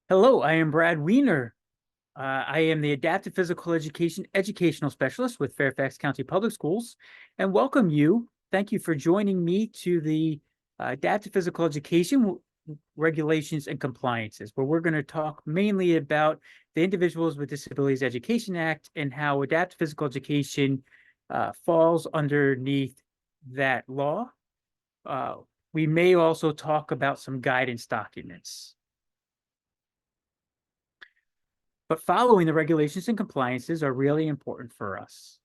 Hello, I am Brad Wiener. I am the Adaptive Physical Education Educational Specialist with Fairfax County Public Schools, and welcome you. Thank you for joining me to the Adaptive Physical Education Regulations and Compliances, where we're going to talk mainly about the Individuals with Disabilities Education Act and how adaptive physical education falls underneath that law. We may also talk about some guidance documents. But following the regulations and compliances are really important for us.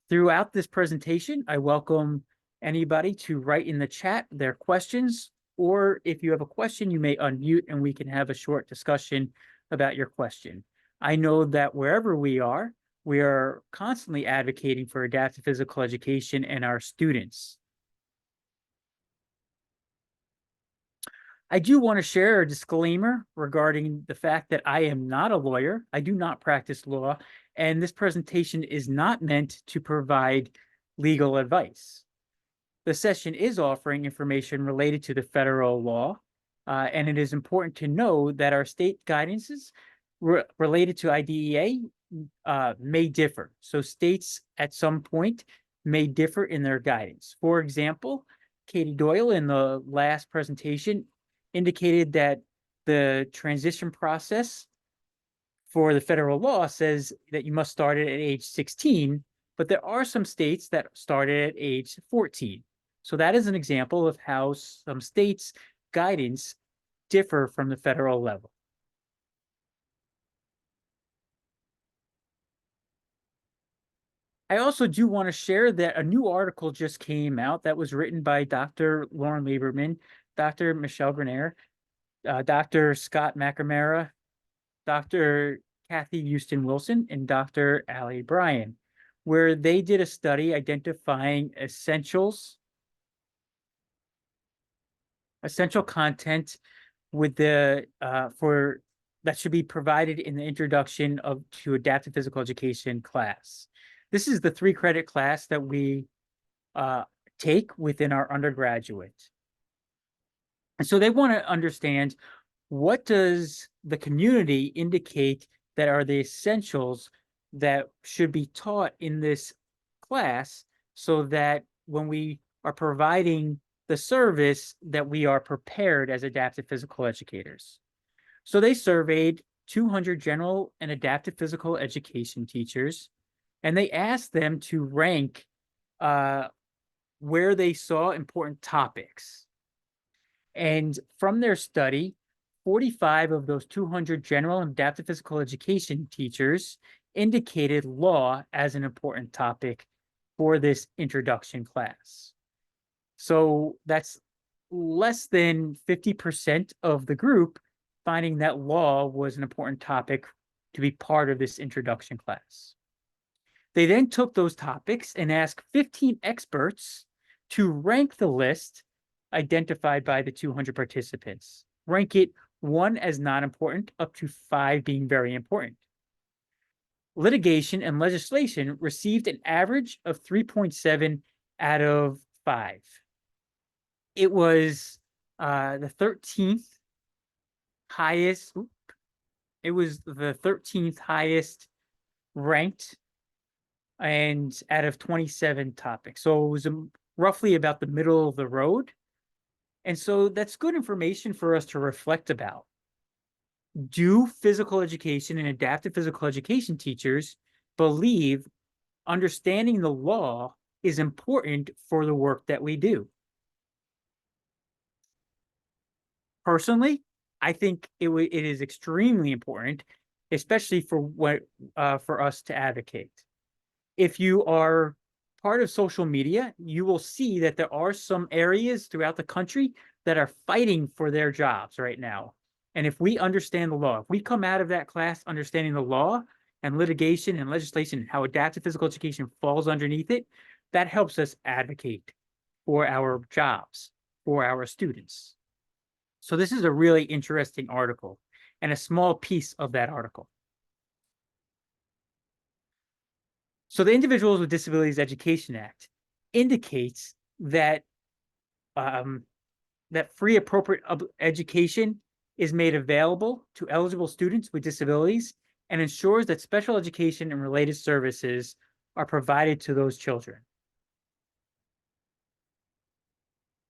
Throughout this presentation, I welcome anybody to write in the chat their questions, or if you have a question, you may unmute and we can have a short discussion about your question. I know that wherever we are constantly advocating for adaptive physical education and our students. I do want to share a disclaimer regarding the fact that I am not a lawyer. I do not practice law, and this presentation is not meant to provide legal advice. The session is offering information related to the federal law, and it is important to know that our state guidances related to IDEA may differ. So states at some point may differ in their guidance. For example, Katie Doyle in the last presentation indicated that the transition process for the federal law says that you must start it at age 16, but there are some states that started at age 14. So that is an example of how some states' guidance differ from the federal level. I also do want to share that a new article just came out that was written by Dr. Lauren Lieberman, Dr. Michelle Grenier, Dr. Scott McNamara, Dr. Kathy Houston Wilson, and Dr. Allie Bryan, where they did a study identifying essential content with the for that should be provided in the introduction to adaptive physical education class. This is the 3-credit class that we take within our undergraduate. And so they want to understand, what does the community indicate that are the essentials that should be taught in this class, so that when we are providing the service that we are prepared as adaptive physical educators. So they surveyed 200 general and adaptive physical education teachers, and they asked them to rank where they saw important topics. And from their study, 45 of those 200 general and adaptive physical education teachers indicated law as an important topic for this introduction class. So that's less than 50% of the group finding that law was an important topic to be part of this introduction class. They then took those topics and asked 15 experts to rank the list identified by the 200 participants. Rank it 1 as not important, up to 5 being very important. Litigation and legislation received an average of 3.7 out of 5. It was the 13th highest. It was the 13th highest ranked, and out of 27 topics. So it was roughly about the middle of the road. And so that's good information for us to reflect about. Do physical education and adaptive physical education teachers believe understanding the law is important for the work that we do? Personally, I think it is extremely important, especially for us to advocate. If you are part of social media, you will see that there are some areas throughout the country that are fighting for their jobs right now. And if we understand the law, if we come out of that class understanding the law and litigation and legislation, how adaptive physical education falls underneath it, that helps us advocate for our jobs, for our students. So this is a really interesting article and a small piece of that article. So the Individuals with Disabilities Education Act indicates that that free appropriate education is made available to eligible students with disabilities and ensures that special education and related services are provided to those children.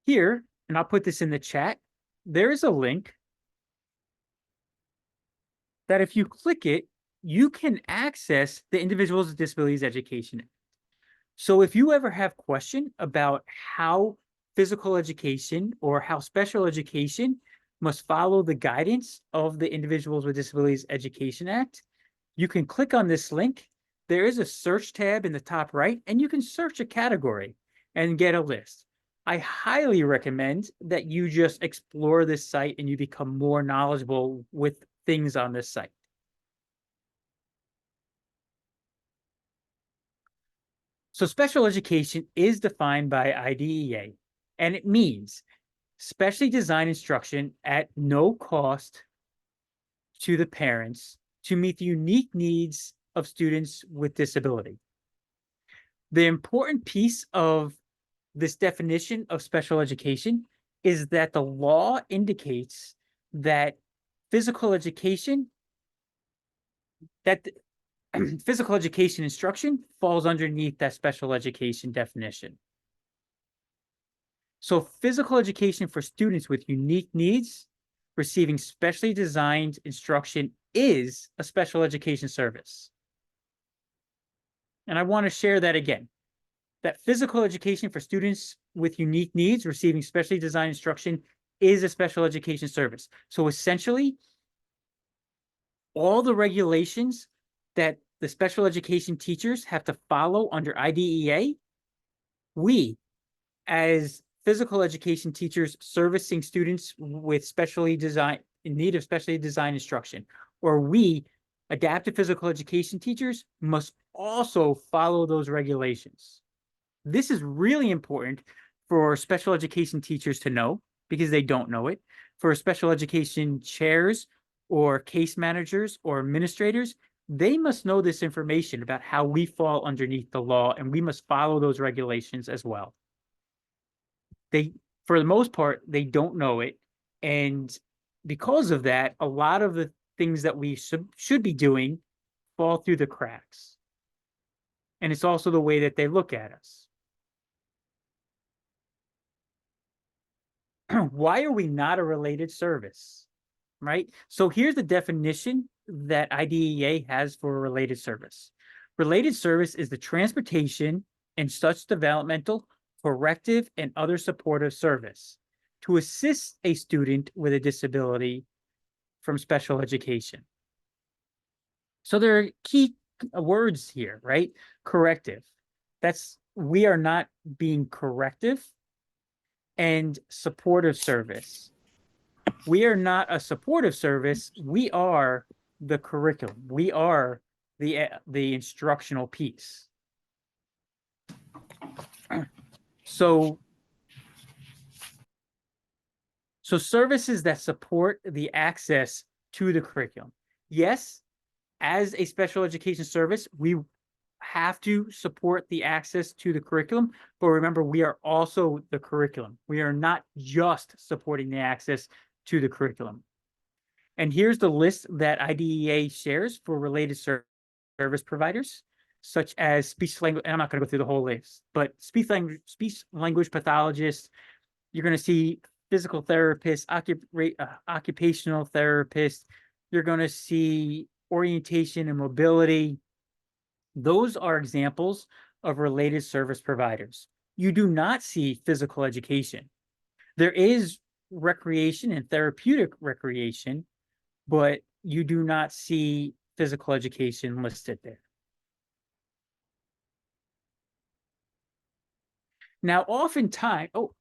Here, and I'll put this in the chat, there is a link that if you click it, you can access the Individuals with Disabilities Education Act. So if you ever have question about how physical education or how special education must follow the guidance of the Individuals with Disabilities Education Act, you can click on this link. There is a search tab in the top right, and you can search a category and get a list. I highly recommend that you just explore this site and you become more knowledgeable with things on this site. So special education is defined by IDEA, and it means specially designed instruction at no cost to the parents to meet the unique needs of students with disability. The important piece of this definition of special education is that the law indicates that physical education, that physical education instruction falls underneath that special education definition. So physical education for students with unique needs receiving specially designed instruction is a special education service. And I want to share that again, that physical education for students with unique needs receiving specially designed instruction is a special education service. So essentially, all the regulations that the special education teachers have to follow under IDEA, we, as physical education teachers servicing students with in need of specially designed instruction, or we, adaptive physical education teachers, must also follow those regulations. This is really important for special education teachers to know because they don't know it. For special education chairs or case managers or administrators, they must know this information about how we fall underneath the law, and we must follow those regulations as well. For the most part, they don't know it. And because of that, a lot of the things that we should be doing fall through the cracks. And it's also the way that they look at us. Why are we not a related service? Right? So here's the definition that IDEA has for a related service. Related service is the transportation and such developmental, corrective, and other supportive service to assist a student with a disability from special education. So there are key words here, right? Corrective. We are not being corrective. And supportive service. We are not a supportive service. We are the curriculum. We are the instructional piece. So services that support the access to the curriculum. Yes, as a special education service, we have to support the access to the curriculum, but remember, we are also the curriculum. We are not just supporting the access to the curriculum. And here's the list that IDEA shares for related service providers, such as speech language, and I'm not going to go through the whole list, but speech language pathologists, you're going to see physical therapists, occupational therapists, you're going to see orientation and mobility. Those are examples of related service providers. You do not see physical education. There is recreation and therapeutic recreation, but you do not see physical education listed there. Now, oftentimes, oh,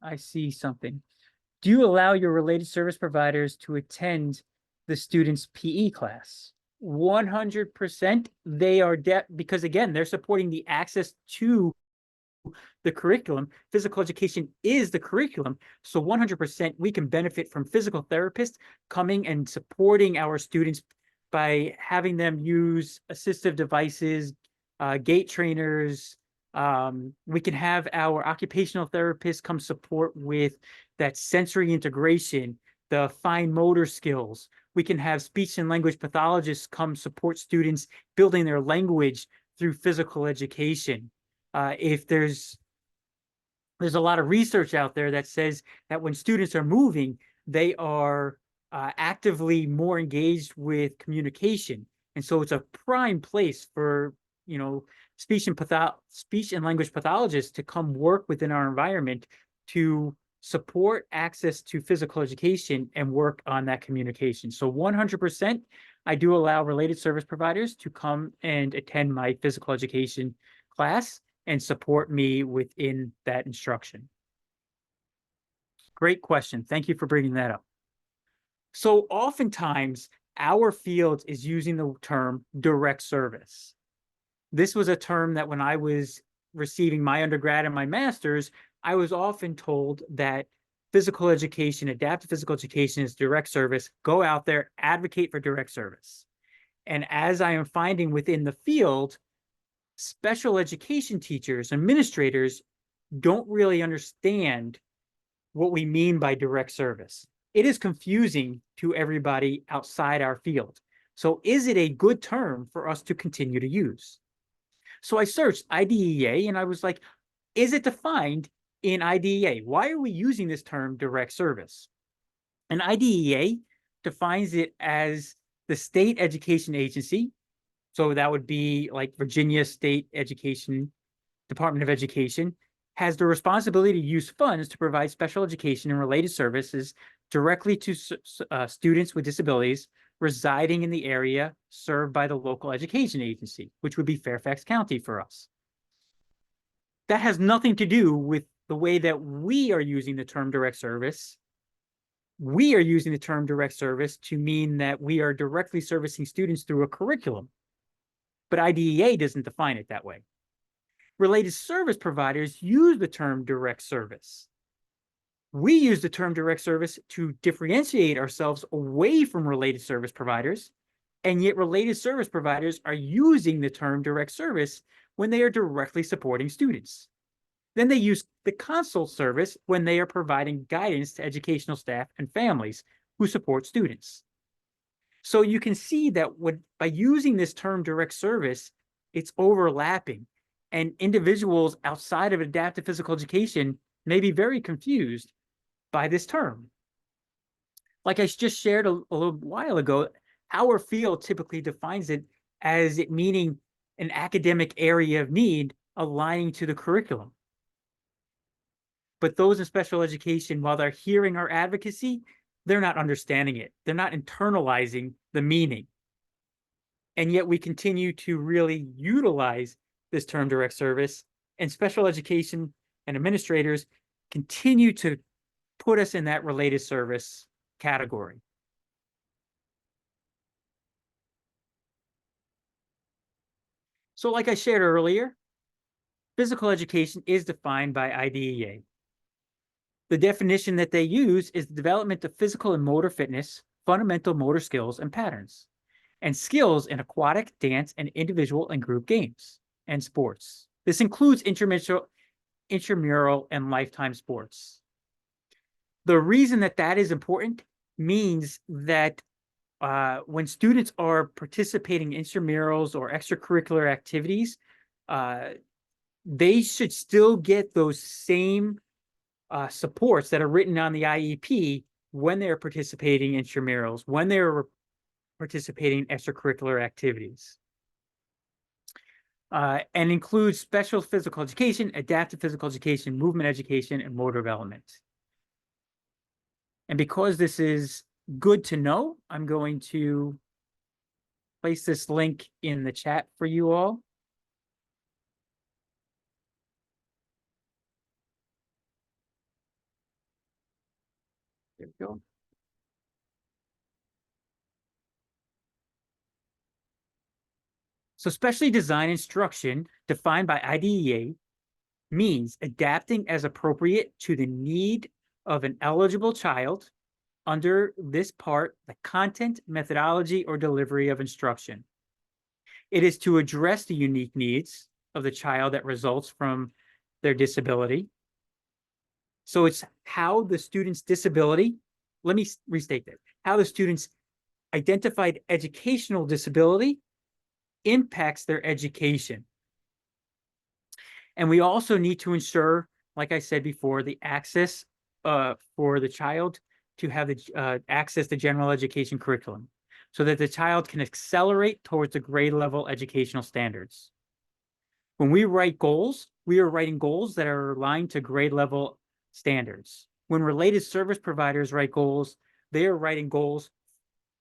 I see something. Do you allow your related service providers to attend the student's PE class? 100% they are because again, they're supporting the access to the curriculum. Physical education is the curriculum. So 100% we can benefit from physical therapists coming and supporting our students by having them use assistive devices, gait trainers. We can have our occupational therapists come support with that sensory integration, the fine motor skills. We can have speech and language pathologists come support students building their language through physical education. If there's a lot of research out there that says that when students are moving, they are actively more engaged with communication. And so it's a prime place for, speech and language pathologists to come work within our environment to support access to physical education and work on that communication. So 100%, I do allow related service providers to come and attend my physical education class and support me within that instruction. Great question. Thank you for bringing that up. So oftentimes, our field is using the term direct service. This was a term that when I was receiving my undergrad and my master's, I was often told that physical education, adaptive physical education is direct service. Go out there, advocate for direct service. And as I am finding within the field, special education teachers, administrators don't really understand what we mean by direct service. It is confusing to everybody outside our field. So is it a good term for us to continue to use? So I searched IDEA and I was like, is it defined in IDEA? Why are we using this term direct service? And IDEA defines it as the state education agency. So that would be like Virginia State Education, Department of Education, has the responsibility to use funds to provide special education and related services directly to students with disabilities residing in the area served by the local education agency, which would be Fairfax County for us. That has nothing to do with the way that we are using the term direct service. We are using the term direct service to mean that we are directly servicing students through a curriculum, but IDEA doesn't define it that way. Related service providers use the term direct service. We use the term direct service to differentiate ourselves away from related service providers, and yet related service providers are using the term direct service when they are directly supporting students. Then they use the consult service when they are providing guidance to educational staff and families who support students. So you can see that by using this term direct service, it's overlapping, and individuals outside of adaptive physical education may be very confused by this term. Like I just shared a little while ago, our field typically defines it as it meaning an academic area of need aligning to the curriculum. But those in special education, while they're hearing our advocacy, they're not understanding it. They're not internalizing the meaning. And yet we continue to really utilize this term direct service, and special education and administrators continue to put us in that related service category. So like I shared earlier, physical education is defined by IDEA. The definition that they use is the development of physical and motor fitness, fundamental motor skills and patterns, and skills in aquatic, dance, and individual and group games and sports. This includes intramural and lifetime sports. The reason that that is important means that when students are participating in intramurals or extracurricular activities, they should still get those same supports that are written on the IEP when they're participating in intramurals, when they're participating in extracurricular activities. And includes special physical education, adaptive physical education, movement education, and motor development. And because this is good to know, I'm going to place this link in the chat for you all. There we go. So specially designed instruction defined by IDEA means adapting as appropriate to the need of an eligible child under this part, the content, methodology, or delivery of instruction. It is to address the unique needs of the child that results from their disability. So it's how the student's disability let me restate that. How the student's identified educational disability impacts their education. And we also need to ensure, like I said before, the access for the child to have the access to general education curriculum so that the child can accelerate towards the grade level educational standards. When we write goals, we are writing goals that are aligned to grade level standards. When related service providers write goals, they are writing goals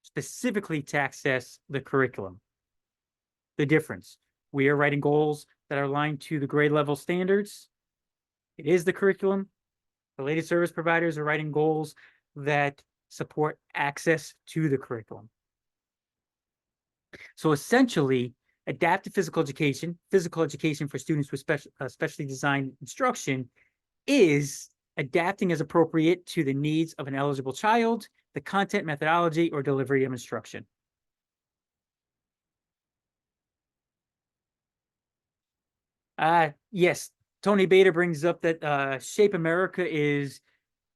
specifically to access the curriculum. The difference, we are writing goals that are aligned to the grade level standards. It is the curriculum. Related service providers are writing goals that support access to the curriculum. So essentially, adaptive physical education for students with specially designed instruction, is adapting as appropriate to the needs of an eligible child, the content, methodology, or delivery of instruction. Yes, Tony Beta brings up that Shape America is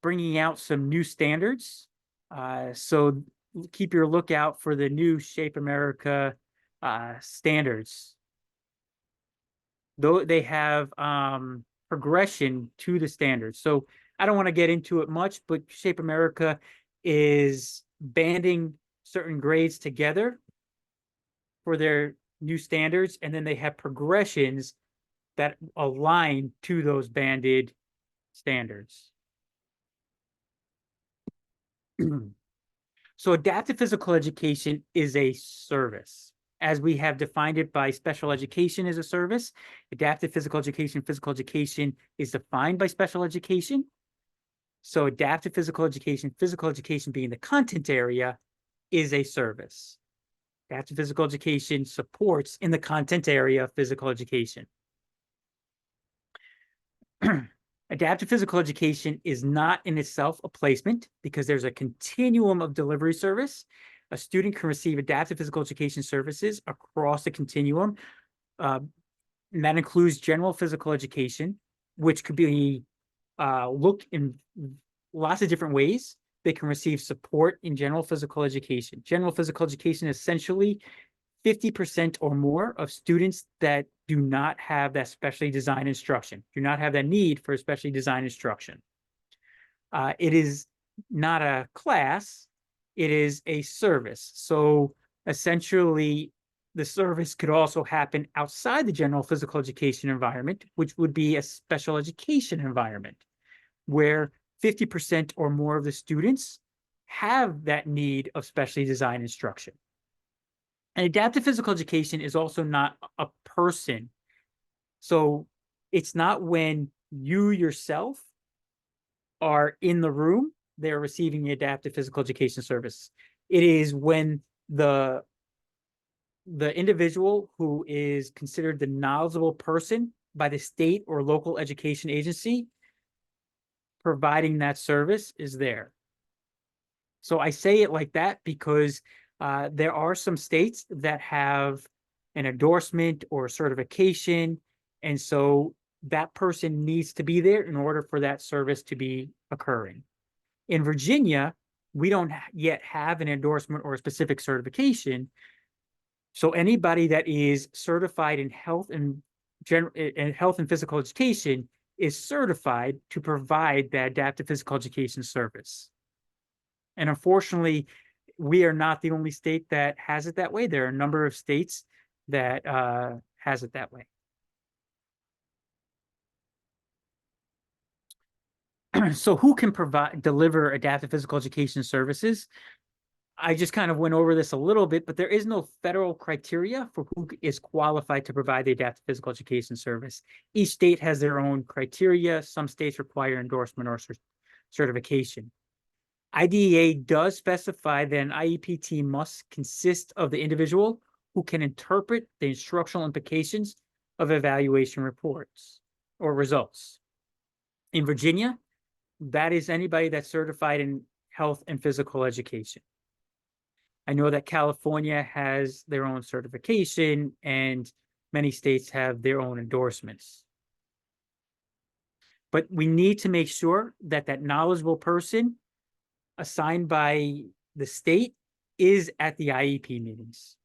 bringing out some new standards. So keep your lookout for the new Shape America standards. Though they have progression to the standards. So I don't want to get into it much, but Shape America is banding certain grades together for their new standards, and then they have progressions that align to those banded standards. So adaptive physical education is a service, as we have defined it by special education as a service. Adaptive physical education is defined by special education. So adaptive physical education being the content area, is a service. Adaptive physical education supports in the content area of physical education. Adaptive physical education is not in itself a placement because there's a continuum of delivery service. A student can receive adaptive physical education services across the continuum. And that includes general physical education, which could be looked in lots of different ways. They can receive support in general physical education. General physical education is essentially 50% or more of students that do not have that specially designed instruction, do not have that need for specially designed instruction. It is not a class, it is a service. So essentially, the service could also happen outside the general physical education environment, which would be a special education environment, where 50% or more of the students have that need of specially designed instruction. And adaptive physical education is also not a person. So it's not when you yourself are in the room, they're receiving the adaptive physical education service. It is when the individual who is considered the knowledgeable person by the state or local education agency providing that service is there. So I say it like that because there are some states that have an endorsement or certification, and so that person needs to be there in order for that service to be occurring. In Virginia, we don't yet have an endorsement or a specific certification, so anybody that is certified in health and physical education is certified to provide that adaptive physical education service. And unfortunately, we are not the only state that has it that way. There are a number of states that has it that way. So who can deliver adaptive physical education services? I just kind of went over this a little bit, but there is no federal criteria for who is qualified to provide the adaptive physical education service. Each state has their own criteria. Some states require endorsement or certification. IDEA does specify that an IEP team must consist of the individual who can interpret the instructional implications of evaluation reports or results. In Virginia, that is anybody that's certified in health and physical education. I know that California has their own certification and many states have their own endorsements. But we need to make sure that that knowledgeable person assigned by the state is at the IEP meetings.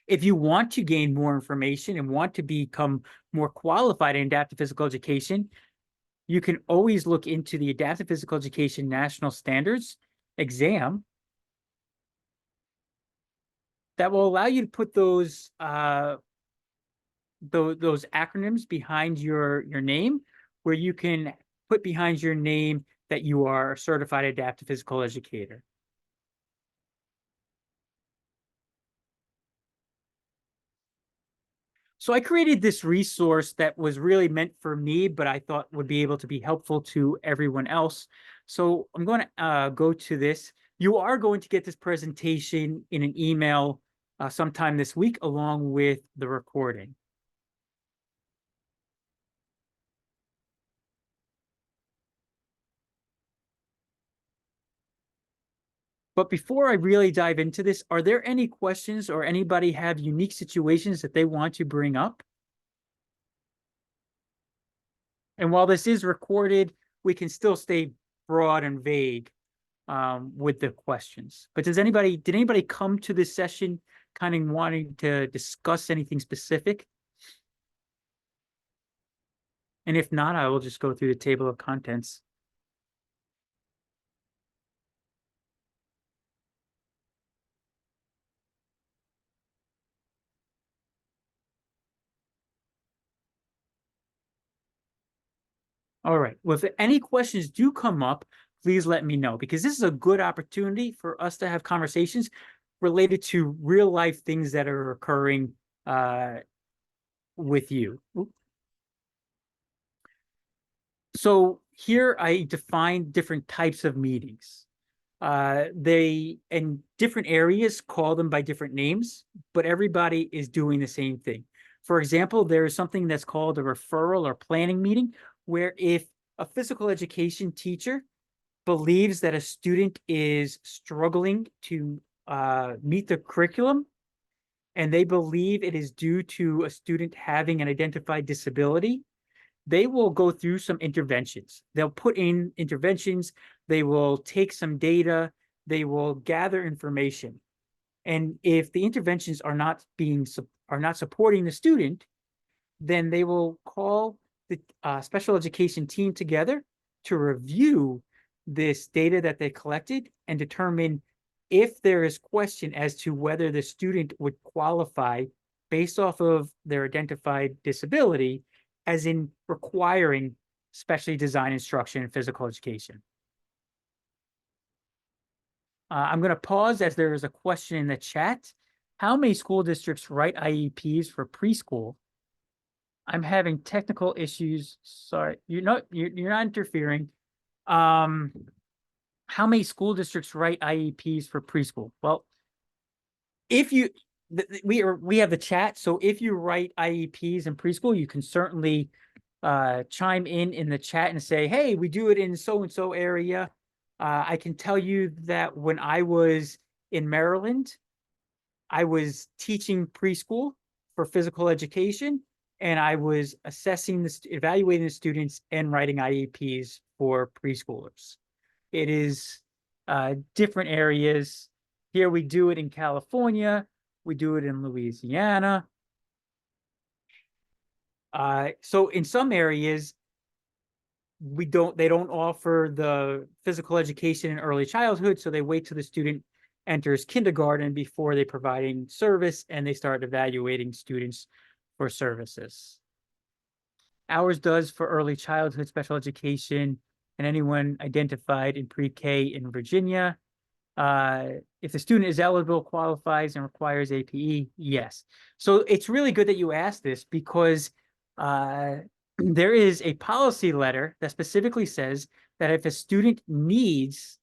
If you want to gain more information and want to become more qualified in adaptive physical education, you can always look into the Adaptive Physical Education National Standards exam that will allow you to put those acronyms behind your name, where you can put behind your name that you are a certified adaptive physical educator. So I created this resource that was really meant for me, but I thought would be able to be helpful to everyone else. So I'm going to go to this. You are going to get this presentation in an email sometime this week, along with the recording. But before I really dive into this, are there any questions or anybody have unique situations that they want to bring up? And while this is recorded, we can still stay broad and vague with the questions. But did anybody come to this session kind of wanting to discuss anything specific? And if not, I will just go through the table of contents. All right. Well, if any questions do come up, please let me know, because this is a good opportunity for us to have conversations related to real life things that are occurring with you. So here I define different types of meetings. They, in different areas, call them by different names, but everybody is doing the same thing. For example, there is something that's called a referral or planning meeting, where if a physical education teacher believes that a student is struggling to meet the curriculum, and they believe it is due to a student having an identified disability, they will go through some interventions. They'll put in interventions, they will take some data, they will gather information. And if the interventions are not supporting the student, then they will call the special education team together to review this data that they collected and determine if there is question as to whether the student would qualify based off of their identified disability, as in requiring specially designed instruction in physical education. I'm going to pause as there is a question in the chat. How many school districts write IEPs for preschool? I'm having technical issues. Sorry, you're not interfering. How many school districts write IEPs for preschool? Well, if you we have the chat, so if you write IEPs in preschool, you can certainly chime in the chat and say, hey, we do it in so and so area. I can tell you that when I was in Maryland, I was teaching preschool for physical education, and I was evaluating the students and writing IEPs for preschoolers. It is different areas. Here we do it in California. We do it in Louisiana. So in some areas, they don't offer the physical education in early childhood, so they wait till the student enters kindergarten before they providing service, and they start evaluating students for services. Ours does for early childhood special education and anyone identified in pre-K in Virginia. If the student is eligible, qualifies, and requires APE, yes. So it's really good that you asked this, because there is a policy letter that specifically says that if a student needs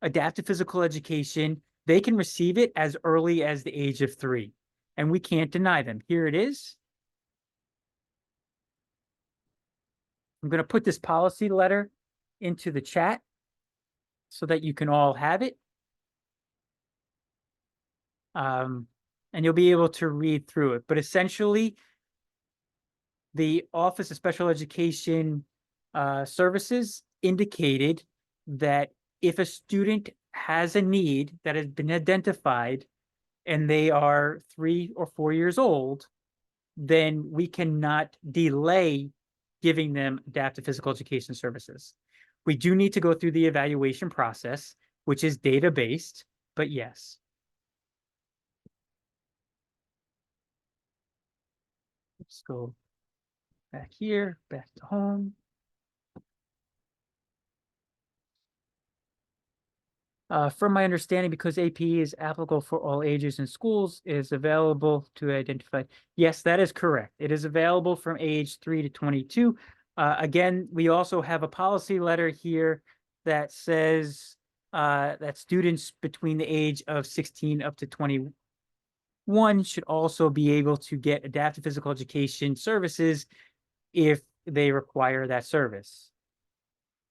adaptive physical education, they can receive it as early as the age of 3, and we can't deny them. Here it is. I'm going to put this policy letter into the chat so that you can all have it. And you'll be able to read through it. But essentially, the Office of Special Education Services indicated that if a student has a need that has been identified and they are 3 or 4 years old, then we cannot delay giving them adaptive physical education services. We do need to go through the evaluation process, which is data-based, but yes. Let's go back here, back to home. From my understanding, because APE is applicable for all ages in schools, is available to identify. Yes, that is correct. It is available from age 3 to 22. Again, we also have a policy letter here that says that students between the age of 16 up to 21 should also be able to get adaptive physical education services if they require that service.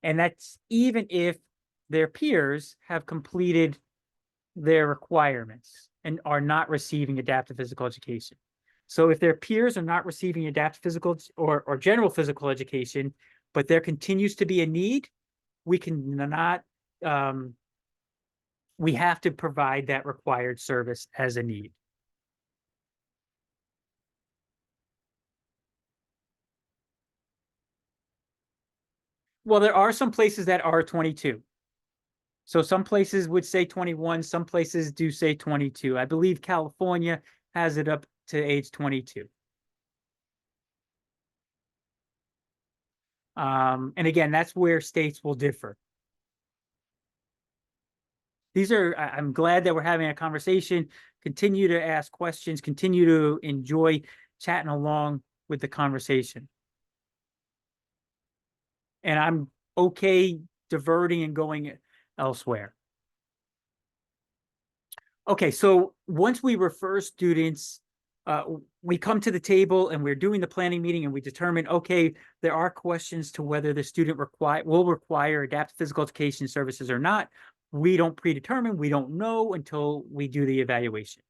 And that's even if their peers have completed their requirements and are not receiving adaptive physical education. So if their peers are not receiving adaptive physical or general physical education, but there continues to be a need, we cannot, we have to provide that required service as a need. Well, there are some places that are 22. So some places would say 21, some places do say 22. I believe California has it up to age 22. And again, that's where states will differ. I'm glad that we're having a conversation. Continue to ask questions, continue to enjoy chatting along with the conversation. And I'm okay diverting and going elsewhere. Okay, so once we refer students, we come to the table and we're doing the planning meeting and we determine, okay, there are questions to whether the student will require adaptive physical education services or not. We don't predetermine, we don't know until we do the evaluation.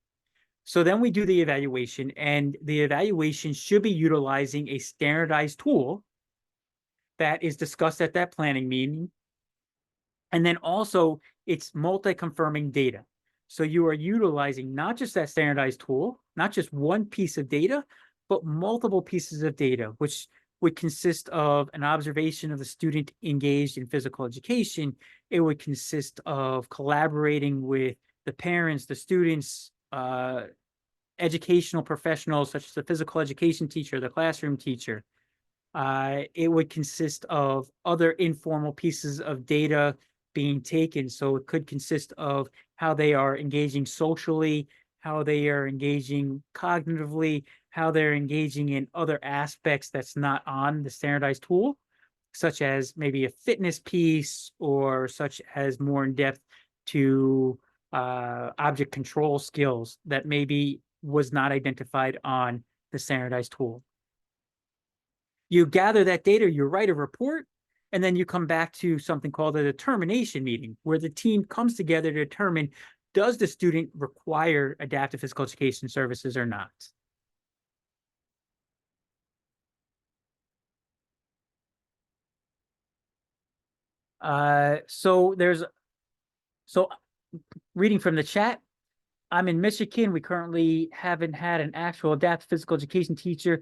So then we do the evaluation, and the evaluation should be utilizing a standardized tool that is discussed at that planning meeting. And then also it's multi-confirming data. So you are utilizing not just that standardized tool, not just one piece of data, but multiple pieces of data, which would consist of an observation of the student engaged in physical education. It would consist of collaborating with the parents, the students, educational professionals, such as the physical education teacher, the classroom teacher. It would consist of other informal pieces of data being taken. So it could consist of how they are engaging socially, how they are engaging cognitively, how they're engaging in other aspects that's not on the standardized tool, such as maybe a fitness piece, or such as more in depth to object control skills that maybe was not identified on the standardized tool. You gather that data, you write a report, and then you come back to something called a determination meeting, where the team comes together to determine, does the student require adaptive physical education services or not? So reading from the chat, I'm in Michigan. We currently haven't had an actual adaptive physical education teacher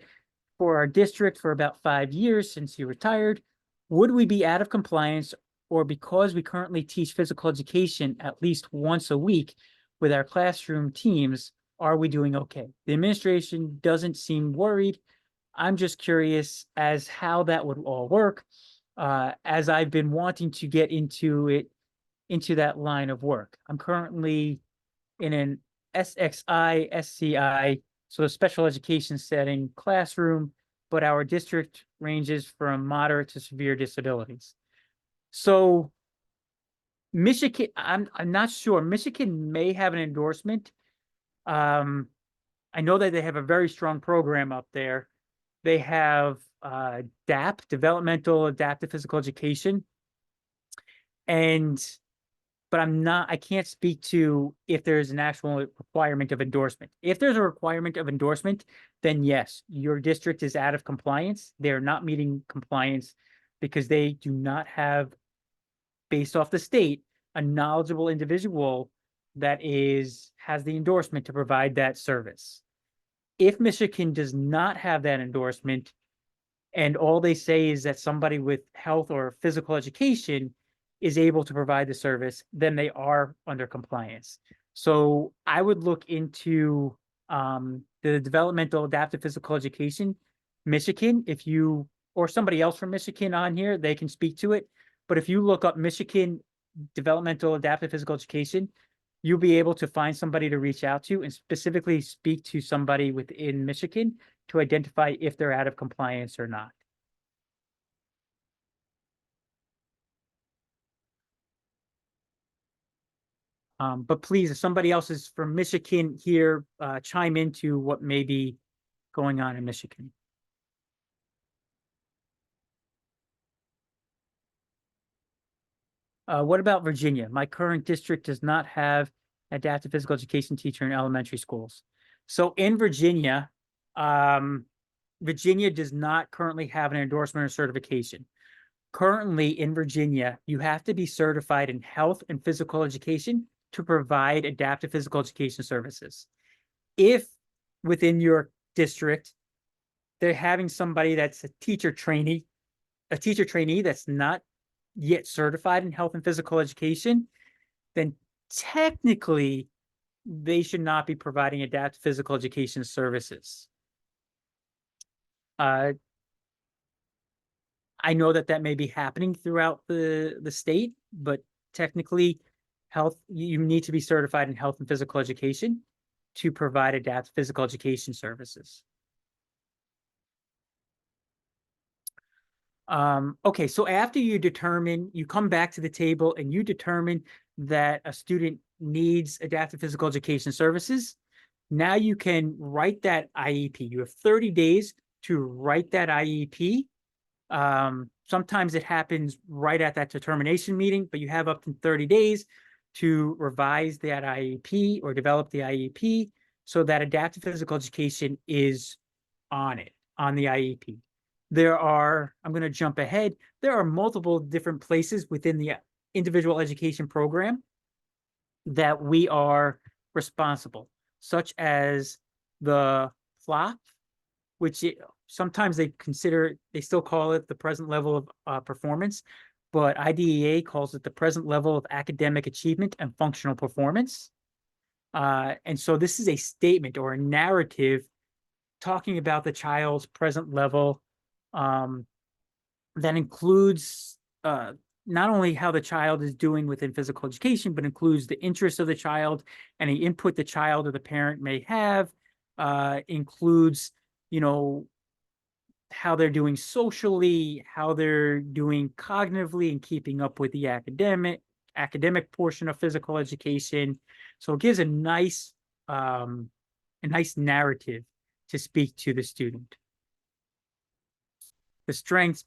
for our district for about 5 years since he retired. Would we be out of compliance, or because we currently teach physical education at least once a week with our classroom teams, are we doing okay? The administration doesn't seem worried. I'm just curious as how that would all work, as I've been wanting to get into that line of work. I'm currently in an SXI, SCI, so a special education setting classroom, but our district ranges from moderate to severe disabilities. So Michigan, I'm not sure. Michigan may have an endorsement. I know that they have a very strong program up there. They have DAP, Developmental Adaptive Physical Education, and but I can't speak to if there's an actual requirement of endorsement. If there's a requirement of endorsement, then yes, your district is out of compliance. They're not meeting compliance because they do not have based off the state, a knowledgeable individual that has the endorsement to provide that service. If Michigan does not have that endorsement, and all they say is that somebody with health or physical education is able to provide the service, then they are under compliance. So I would look into the developmental adaptive physical education, Michigan. If you or somebody else from Michigan on here, they can speak to it. But if you look up Michigan developmental adaptive physical education, you'll be able to find somebody to reach out to and specifically speak to somebody within Michigan to identify if they're out of compliance or not. But please, if somebody else is from Michigan here, chime into what may be going on in Michigan. What about Virginia? My current district does not have adaptive physical education teacher in elementary schools. So in Virginia, Virginia does not currently have an endorsement or certification. Currently in Virginia, you have to be certified in health and physical education to provide adaptive physical education services. If within your district, they're having somebody that's a teacher trainee that's not yet certified in health and physical education, then technically they should not be providing adaptive physical education services. I know that may be happening throughout the state, but technically you need to be certified in health and physical education to provide adaptive physical education services. Okay, so after you come back to the table and you determine that a student needs adaptive physical education services, now you can write that IEP. You have 30 days to write that IEP. Sometimes it happens right at that determination meeting, but you have up to 30 days to revise that IEP or develop the IEP so that adaptive physical education is on the IEP. I'm going to jump ahead. There are multiple different places within the individual education program that we are responsible, such as the FLOP, which sometimes they still call it the present level of performance, but IDEA calls it the present level of academic achievement and functional performance. And so this is a statement or a narrative talking about the child's present level that includes not only how the child is doing within physical education, but includes the interests of the child, any input the child or the parent may have, includes, how they're doing socially, how they're doing cognitively and keeping up with the academic portion of physical education. So it gives a nice narrative to speak to the student. The strengths,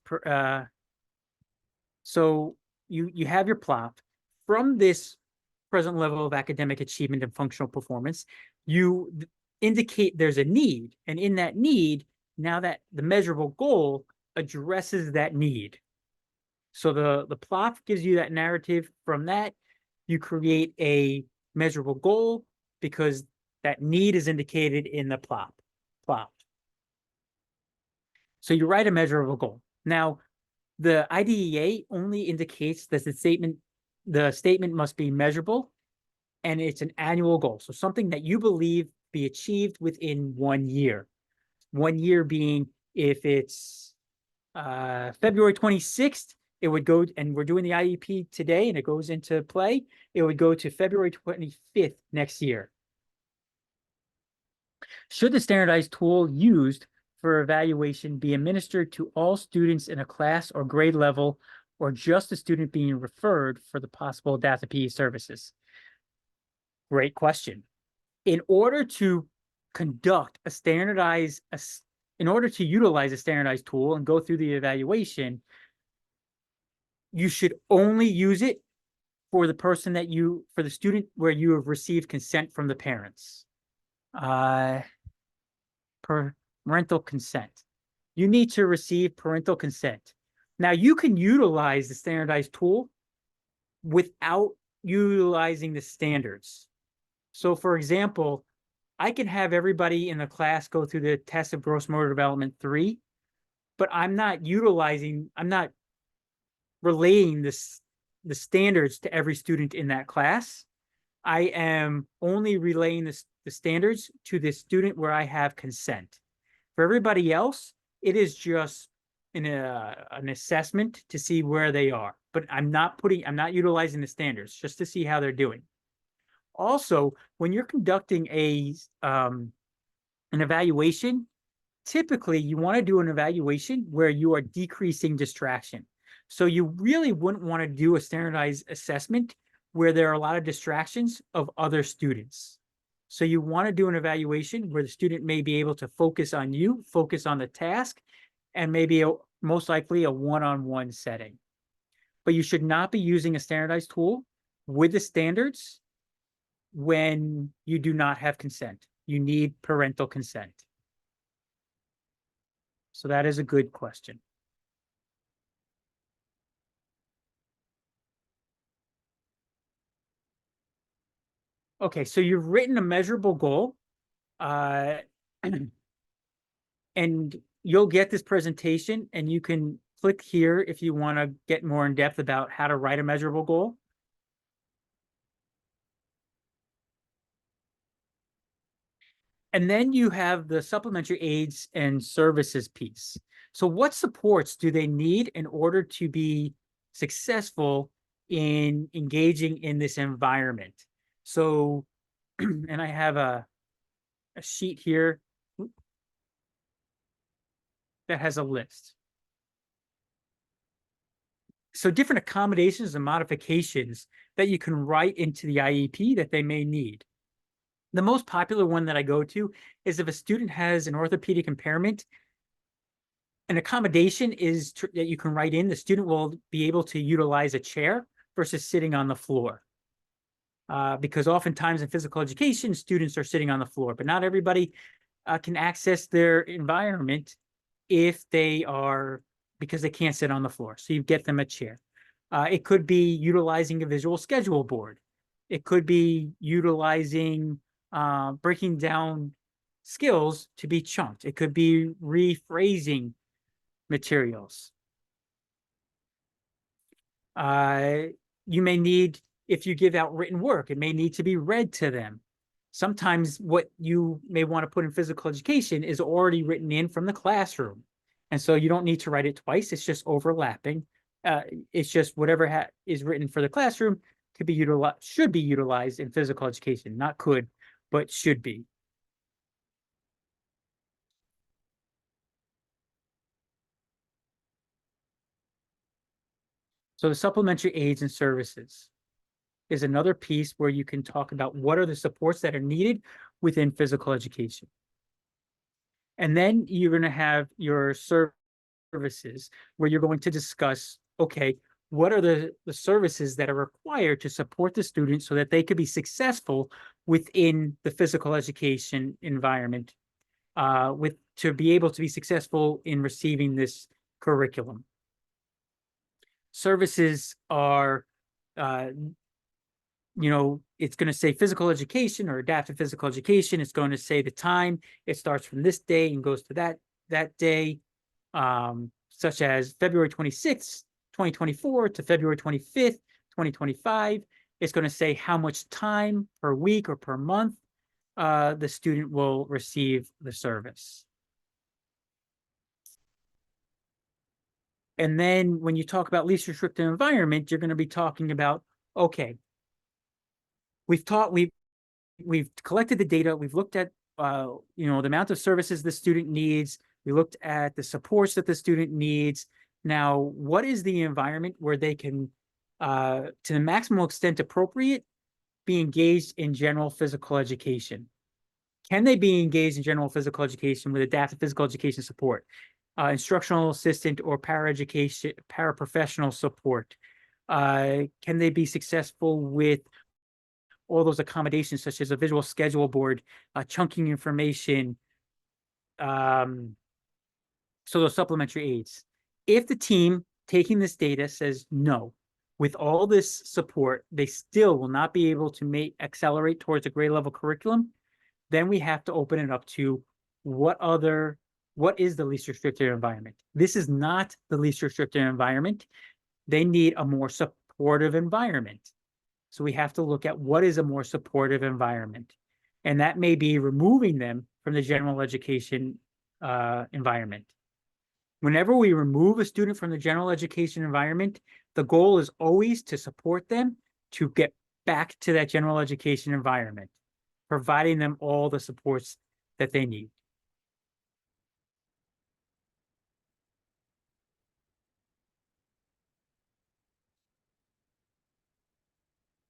so you have your plot. From this present level of academic achievement and functional performance, you indicate there's a need, and in that need, now that the measurable goal addresses that need. So the plot gives you that narrative. From that, you create a measurable goal because that need is indicated in the plot. So you write a measurable goal. Now, the IDEA only indicates that the statement must be measurable, and it's an annual goal. So something that you believe be achieved within 1 year. 1 year being, if it's February 26th, it would go, and we're doing the IEP today and it goes into play, it would go to February 25th next year. Should the standardized tool used for evaluation be administered to all students in a class or grade level, or just the student being referred for the possible adaptive PE services? Great question. In order to utilize a standardized tool and go through the evaluation, you should only use it for the student where you have received consent from the parents. Parental consent. You need to receive parental consent. Now, you can utilize the standardized tool without utilizing the standards. So for example, I can have everybody in the class go through the test of gross motor development 3, but I'm not relaying the standards to every student in that class. I am only relaying the standards to the student where I have consent. For everybody else, it is just an assessment to see where they are. But I'm not utilizing the standards just to see how they're doing. Also, when you're conducting an evaluation, typically you want to do an evaluation where you are decreasing distraction. So you really wouldn't want to do a standardized assessment where there are a lot of distractions of other students. So you want to do an evaluation where the student may be able to focus on you, focus on the task, and maybe most likely a one-on-one setting. But you should not be using a standardized tool with the standards when you do not have consent. You need parental consent. So that is a good question. Okay, so you've written a measurable goal, and you'll get this presentation, and you can click here if you want to get more in depth about how to write a measurable goal. And then you have the supplementary aids and services piece. So what supports do they need in order to be successful in engaging in this environment? So, and I have a sheet here that has a list. So different accommodations and modifications that you can write into the IEP that they may need. The most popular one that I go to is if a student has an orthopedic impairment, an accommodation is that you can write in, the student will be able to utilize a chair versus sitting on the floor. Because oftentimes in physical education, students are sitting on the floor, but not everybody can access their environment if they are, because they can't sit on the floor. So you get them a chair. It could be utilizing a visual schedule board. It could be utilizing breaking down skills to be chunked. It could be rephrasing materials. You may need, if you give out written work, it may need to be read to them. Sometimes what you may want to put in physical education is already written in from the classroom. And so you don't need to write it twice. It's just overlapping. It's just whatever is written for the classroom could be utilized, should be utilized in physical education, not could, but should be. So the supplementary aids and services is another piece where you can talk about what are the supports that are needed within physical education. And then you're going to have your services where you're going to discuss, okay, what are the services that are required to support the student so that they could be successful within the physical education environment, to be able to be successful in receiving this curriculum. Services are, it's going to say physical education or adaptive physical education. It's going to say the time. It starts from this day and goes to that day, such as February 26th, 2024 to February 25th, 2025. It's going to say how much time per week or per month the student will receive the service. And then when you talk about least restrictive environment, you're going to be talking about, okay, we've collected the data, we've looked at the amount of services the student needs, we looked at the supports that the student needs. Now, what is the environment where they can, to the maximum extent appropriate, be engaged in general physical education? Can they be engaged in general physical education with adaptive physical education support, instructional assistant or paraprofessional support? Can they be successful with all those accommodations, such as a visual schedule board, chunking information, so those supplementary aids? If the team taking this data says no, With all this support, they still will not be able to accelerate towards a grade level curriculum. Then we have to open it up to what is the least restrictive environment? This is not the least restrictive environment. They need a more supportive environment. So we have to look at what is a more supportive environment. And that may be removing them from the general education environment. Whenever we remove a student from the general education environment, the goal is always to support them to get back to that general education environment, providing them all the supports that they need.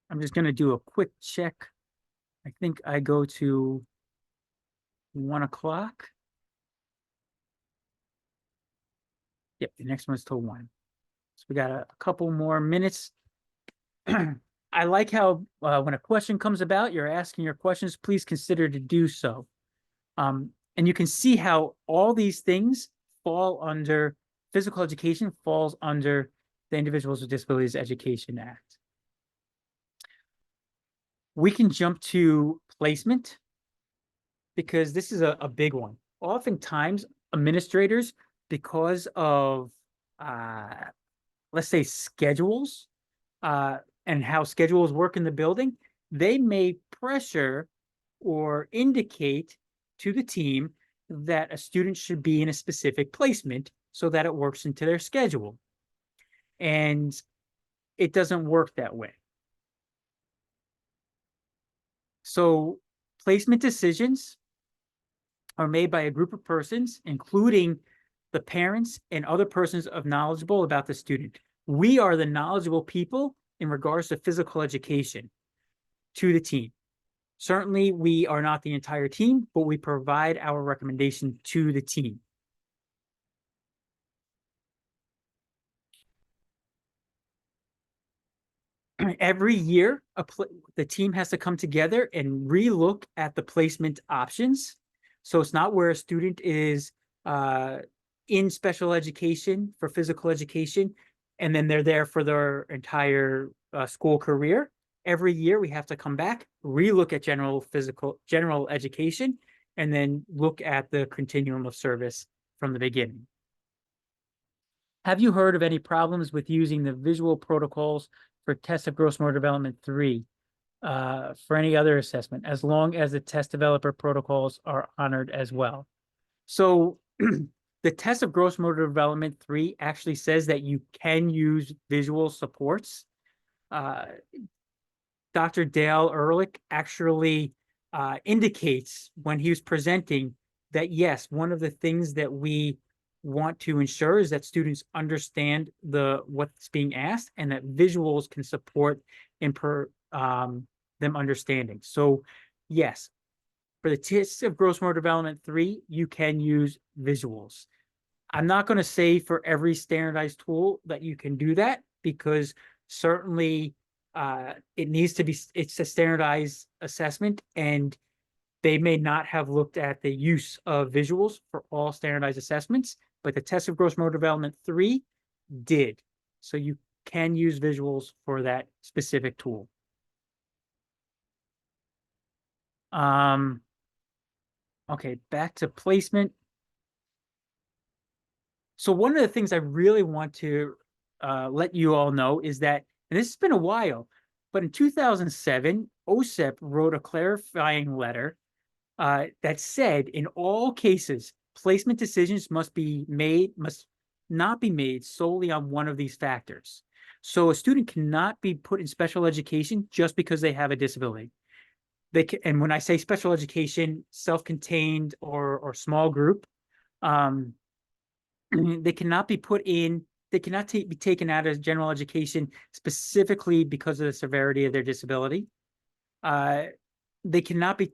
I'm just going to do a quick check. I think I go to 1 o'clock. Yep, the next one's till 1. So we got a couple more minutes. I like how when a question comes about, you're asking your questions, please consider to do so. And you can see how all these things fall under, physical education falls under the Individuals with Disabilities Education Act. We can jump to placement because this is a big one. Oftentimes, administrators, because of, let's say, schedules and how schedules work in the building, they may pressure or indicate to the team that a student should be in a specific placement so that it works into their schedule. And it doesn't work that way. So placement decisions are made by a group of persons, including the parents and other persons of knowledgeable about the student. We are the knowledgeable people in regards to physical education to the team. Certainly, we are not the entire team, but we provide our recommendation to the team. Every year, the team has to come together and relook at the placement options. So it's not where a student is in special education for physical education, and then they're there for their entire school career. Every year we have to come back, relook at general education, and then look at the continuum of service from the beginning. Have you heard of any problems with using the visual protocols for test of gross motor development 3 for any other assessment, as long as the test developer protocols are honored as well? So the test of gross motor development 3 actually says that you can use visual supports. Dr. Dale Ehrlich actually indicates when he was presenting that, yes, one of the things that we want to ensure is that students understand what's being asked, and that visuals can support in them understanding. So yes, for the test of gross motor development 3, you can use visuals. I'm not going to say for every standardized tool that you can do that, because certainly it's a standardized assessment, and they may not have looked at the use of visuals for all standardized assessments, but the test of gross motor development 3 did. So you can use visuals for that specific tool. Okay, back to placement. So one of the things I really want to let you all know is that, and this has been a while, but in 2007, OSEP wrote a clarifying letter that said, in all cases, placement decisions must not be made solely on one of these factors. So a student cannot be put in special education just because they have a disability. And when I say special education, self-contained or small group, they cannot be they cannot be taken out of general education specifically because of the severity of their disability. They cannot be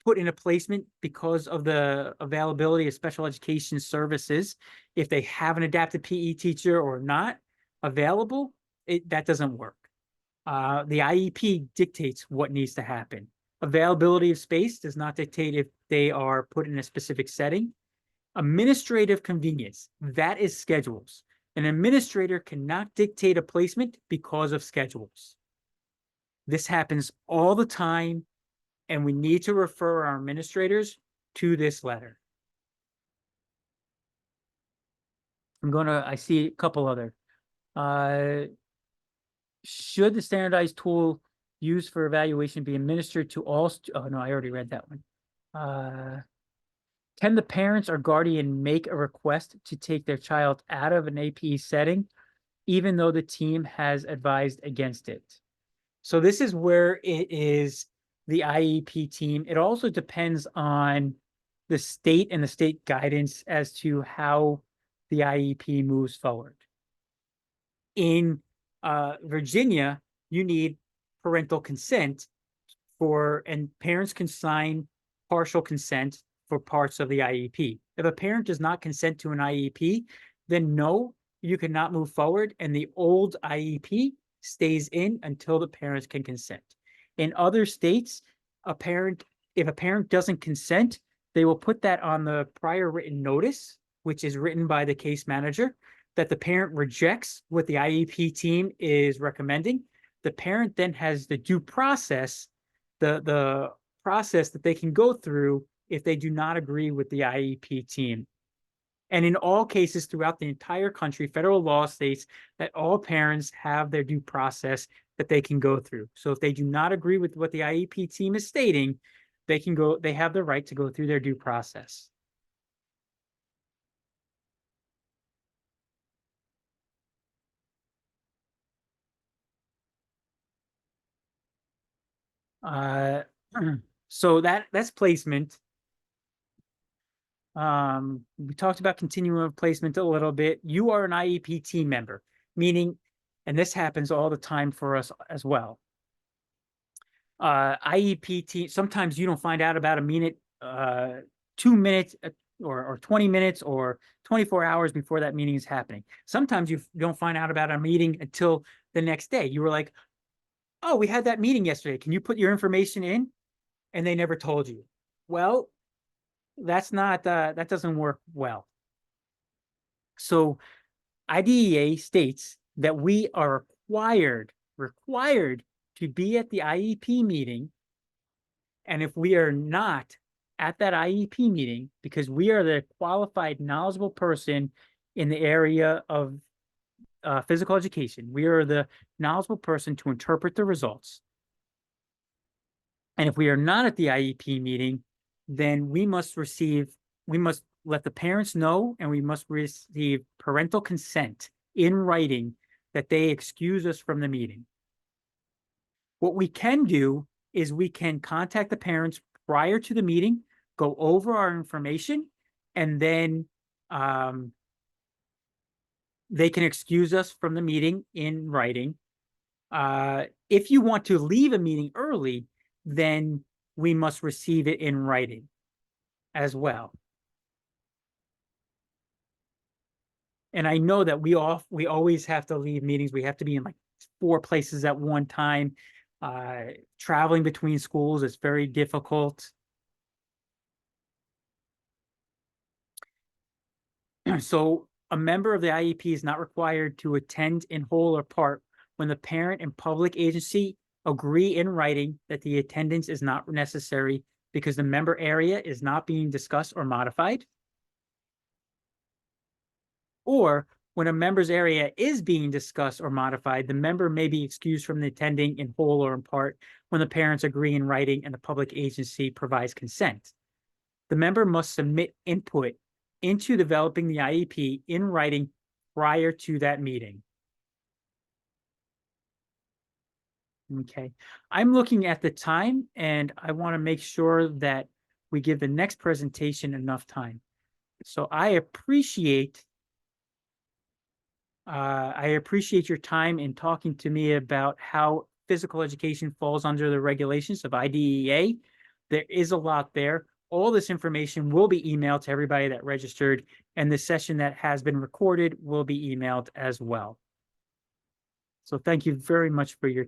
put in a placement because of the availability of special education services. If they have an adapted PE teacher or not available, that doesn't work. The IEP dictates what needs to happen. Availability of space does not dictate if they are put in a specific setting. Administrative convenience, that is schedules. An administrator cannot dictate a placement because of schedules. This happens all the time, and we need to refer our administrators to this letter. I see a couple other. Should the standardized tool used for evaluation be administered to all? Oh, no, I already read that one. Can the parents or guardian make a request to take their child out of an APE setting, even though the team has advised against it? So this is where it is the IEP team. It also depends on the state and the state guidance as to how the IEP moves forward. In Virginia, you need parental consent and parents can sign partial consent for parts of the IEP. If a parent does not consent to an IEP, then no, you cannot move forward, and the old IEP stays in until the parents can consent. In other states, if a parent doesn't consent, they will put that on the prior written notice, which is written by the case manager, that the parent rejects what the IEP team is recommending. The parent then has the due process, the process that they can go through if they do not agree with the IEP team. And in all cases throughout the entire country, federal law states that all parents have their due process that they can go through. So if they do not agree with what the IEP team is stating, they have the right to go through their due process. So that's placement. We talked about continuum of placement a little bit. You are an IEP team member, meaning, and this happens all the time for us as well. IEP team, sometimes you don't find out about a minute, 2 minutes or 20 minutes or 24 hours before that meeting is happening. Sometimes you don't find out about a meeting until the next day. You were like, oh, we had that meeting yesterday. Can you put your information in? And they never told you. Well, that's not, that doesn't work well. So IDEA states that we are required to be at the IEP meeting. And if we are not at that IEP meeting, because we are the qualified, knowledgeable person in the area of physical education, we are the knowledgeable person to interpret the results. And if we are not at the IEP meeting, then we must let the parents know, and we must receive parental consent in writing that they excuse us from the meeting. What we can do is we can contact the parents prior to the meeting, go over our information, and then they can excuse us from the meeting in writing. If you want to leave a meeting early, then we must receive it in writing as well. And I know that we always have to leave meetings. We have to be in like 4 places at one time. Traveling between schools is very difficult. So a member of the IEP is not required to attend in whole or part when the parent and public agency agree in writing that the attendance is not necessary because the member area is not being discussed or modified, or when a member's area is being discussed or modified, the member may be excused from attending in whole or in part when the parents agree in writing and the public agency provides consent. The member must submit input into developing the IEP in writing prior to that meeting. Okay, I'm looking at the time and I want to make sure that we give the next presentation enough time. So I appreciate your time in talking to me about how physical education falls under the regulations of IDEA. There is a lot there. All this information will be emailed to everybody that registered, and the session that has been recorded will be emailed as well. So thank you very much for your time.